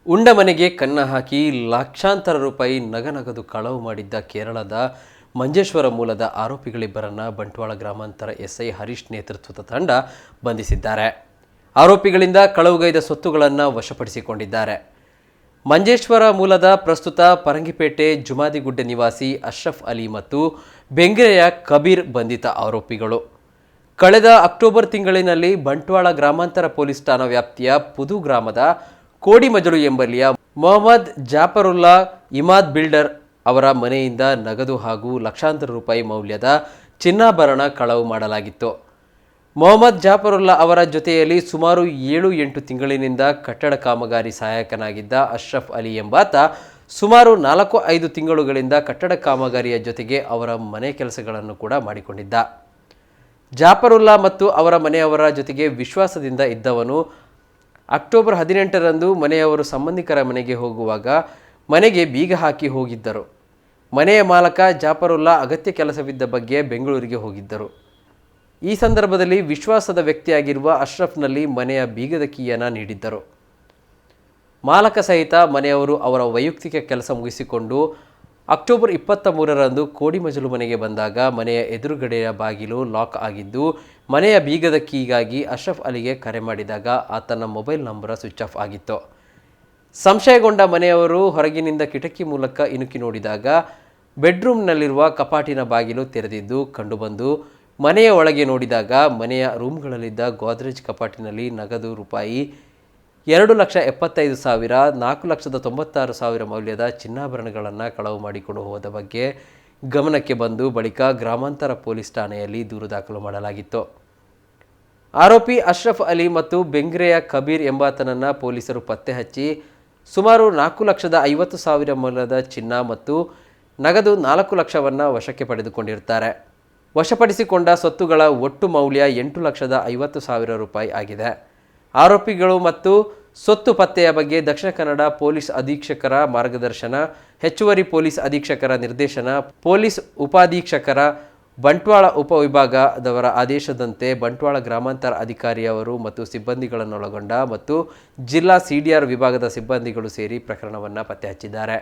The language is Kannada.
ಉಂಡ ಮನೆಗೆ ಕನ್ನ ಹಾಕಿ ಲಕ್ಷಾಂತರ ರೂಪಾಯಿ ನಗದು ಕಳವು ಮಾಡಿದ್ದ ಕೇರಳದ ಮಂಜೇಶ್ವರ ಮೂಲದ ಆರೋಪಿಗಳಿಬ್ಬರನ್ನ ಬಂಟ್ವಾಳ ಗ್ರಾಮಾಂತರ ಎಸ್ಐ ಹರೀಶ್ ನೇತೃತ್ವದ ತಂಡ ಬಂಧಿಸಿದ್ದಾರೆ. ಆರೋಪಿಗಳಿಂದ ಕಳವುಗೈದ ಸೊತ್ತುಗಳನ್ನು ವಶಪಡಿಸಿಕೊಂಡಿದ್ದಾರೆ. ಮಂಜೇಶ್ವರ ಮೂಲದ ಪ್ರಸ್ತುತ ಪರಂಗಿಪೇಟೆ ಜುಮಾದಿಗುಡ್ಡೆ ನಿವಾಸಿ ಅಶ್ರಫ್ ಅಲಿ ಮತ್ತು ಬೆಂಗ್ರೆಯ ಕಬೀರ್ ಬಂಧಿತ ಆರೋಪಿಗಳು. ಕಳೆದ ಅಕ್ಟೋಬರ್ ತಿಂಗಳಿನಲ್ಲಿ ಬಂಟ್ವಾಳ ಗ್ರಾಮಾಂತರ ಪೊಲೀಸ್ ಠಾಣಾ ವ್ಯಾಪ್ತಿಯ ಪುದು ಗ್ರಾಮದ ಕೋಡಿಮಜಲು ಎಂಬಲ್ಲಿಯ ಮೊಹಮ್ಮದ್ ಜಾಫರುಲ್ಲಾ ಇಮಾದ್ ಬಿಲ್ಡರ್ ಅವರ ಮನೆಯಿಂದ ನಗದು ಹಾಗೂ ಲಕ್ಷಾಂತರ ರೂಪಾಯಿ ಮೌಲ್ಯದ ಚಿನ್ನಾಭರಣ ಕಳವು ಮಾಡಲಾಗಿತ್ತು. ಮೊಹಮ್ಮದ್ ಜಾಫರುಲ್ಲಾ ಅವರ ಜೊತೆಯಲ್ಲಿ ಸುಮಾರು 7-8 ತಿಂಗಳಿನಿಂದ ಕಟ್ಟಡ ಕಾಮಗಾರಿ ಸಹಾಯಕನಾಗಿದ್ದ ಅಶ್ರಫ್ ಅಲಿ ಎಂಬಾತ ಸುಮಾರು 4-5 ತಿಂಗಳುಗಳಿಂದ ಕಟ್ಟಡ ಕಾಮಗಾರಿಯ ಜೊತೆಗೆ ಅವರ ಮನೆ ಕೆಲಸಗಳನ್ನು ಕೂಡ ಮಾಡಿಕೊಂಡಿದ್ದ. ಜಾಫರುಲ್ಲಾ ಮತ್ತು ಅವರ ಮನೆಯವರ ಜೊತೆಗೆ ವಿಶ್ವಾಸದಿಂದ ಇದ್ದವನು. ಅಕ್ಟೋಬರ್ 18ರಂದು ಮನೆಯವರು ಸಂಬಂಧಿಕರ ಮನೆಗೆ ಹೋಗುವಾಗ ಮನೆಗೆ ಬೀಗ ಹಾಕಿ ಹೋಗಿದ್ದರು. ಮನೆಯ ಮಾಲಕ ಜಾಫರುಲ್ಲಾ ಅಗತ್ಯ ಕೆಲಸವಿದ್ದ ಬಗ್ಗೆ ಬೆಂಗಳೂರಿಗೆ ಹೋಗಿದ್ದರು. ಈ ಸಂದರ್ಭದಲ್ಲಿ ವಿಶ್ವಾಸದ ವ್ಯಕ್ತಿಯಾಗಿರುವ ಅಶ್ರಫ್ನಲ್ಲಿ ಮನೆಯ ಬೀಗದ ಕೀಯನ್ನು ನೀಡಿದ್ದರು. ಮಾಲಕ ಸಹಿತ ಮನೆಯವರು ಅವರ ವೈಯಕ್ತಿಕ ಕೆಲಸ ಮುಗಿಸಿಕೊಂಡು ಅಕ್ಟೋಬರ್ 23ರಂದು ಕೋಡಿಮಜಲು ಮನೆಗೆ ಬಂದಾಗ ಮನೆಯ ಎದುರುಗಡೆಯ ಬಾಗಿಲು ಲಾಕ್ ಆಗಿದ್ದು ಮನೆಯ ಬೀಗದ ಕೀಗಾಗಿ ಅಶ್ರಫ್ ಅಲಿಗೆ ಕರೆ ಮಾಡಿದಾಗ ಆತನ ಮೊಬೈಲ್ ನಂಬರ್ ಸ್ವಿಚ್ ಆಫ್ ಆಗಿತ್ತು. ಸಂಶಯಗೊಂಡ ಮನೆಯವರು ಹೊರಗಿನಿಂದ ಕಿಟಕಿ ಮೂಲಕ ಇಣುಕಿ ನೋಡಿದಾಗ ಬೆಡ್ರೂಮ್ನಲ್ಲಿರುವ ಕಪಾಟಿನ ಬಾಗಿಲು ತೆರೆದಿದ್ದು ಕಂಡುಬಂದು ಮನೆಯ ಒಳಗೆ ನೋಡಿದಾಗ ಮನೆಯ ರೂಮ್ಗಳಲ್ಲಿದ್ದ ಗೋದ್ರೇಜ್ ಕಪಾಟಿನಲ್ಲಿ ನಗದು ರೂಪಾಯಿ 2,75,000, 4,96,000 ಮೌಲ್ಯದ ಚಿನ್ನಾಭರಣಗಳನ್ನು ಕಳವು ಮಾಡಿಕೊಂಡು ಹೋದ ಬಗ್ಗೆ ಗಮನಕ್ಕೆ ಬಂದು ಬಳಿಕ ಗ್ರಾಮಾಂತರ ಪೊಲೀಸ್ ಠಾಣೆಯಲ್ಲಿ ದೂರು ದಾಖಲು ಮಾಡಲಾಗಿತ್ತು. ಆರೋಪಿ ಅಶ್ರಫ್ ಅಲಿ ಮತ್ತು ಬೆಂಗ್ರೆಯ ಕಬೀರ್ ಎಂಬಾತನನ್ನು ಪೊಲೀಸರು ಪತ್ತೆ ಹಚ್ಚಿ ಸುಮಾರು 4,50,000 ಮೌಲ್ಯದ ಚಿನ್ನ ಮತ್ತು ನಗದು 4 ಲಕ್ಷವನ್ನು ವಶಕ್ಕೆ ಪಡೆದುಕೊಂಡಿರುತ್ತಾರೆ. ವಶಪಡಿಸಿಕೊಂಡ ಸೊತ್ತುಗಳ ಒಟ್ಟು ಮೌಲ್ಯ 8,50,000 ರೂಪಾಯಿ ಆಗಿದೆ. ಆರೋಪಿಗಳು ಮತ್ತು ಸೊತ್ತು ಪತ್ತೆಯ ಬಗ್ಗೆ ದಕ್ಷಿಣ ಕನ್ನಡ ಪೊಲೀಸ್ ಅಧೀಕ್ಷಕರ ಮಾರ್ಗದರ್ಶನ, ಹೆಚ್ಚುವರಿ ಪೊಲೀಸ್ ಅಧೀಕ್ಷಕರ ನಿರ್ದೇಶನ, ಪೊಲೀಸ್ ಉಪಾಧೀಕ್ಷಕರ ಬಂಟ್ವಾಳ ಉಪವಿಭಾಗದವರ ಆದೇಶದಂತೆ ಬಂಟ್ವಾಳ ಗ್ರಾಮಾಂತರ ಅಧಿಕಾರಿಯವರು ಮತ್ತು ಸಿಬ್ಬಂದಿಗಳನ್ನೊಳಗೊಂಡ ಮತ್ತು ಜಿಲ್ಲಾ ಸಿಡಿಆರ್ ವಿಭಾಗದ ಸಿಬ್ಬಂದಿಗಳು ಸೇರಿ ಪ್ರಕರಣವನ್ನು ಪತ್ತೆ ಹಚ್ಚಿದ್ದಾರೆ.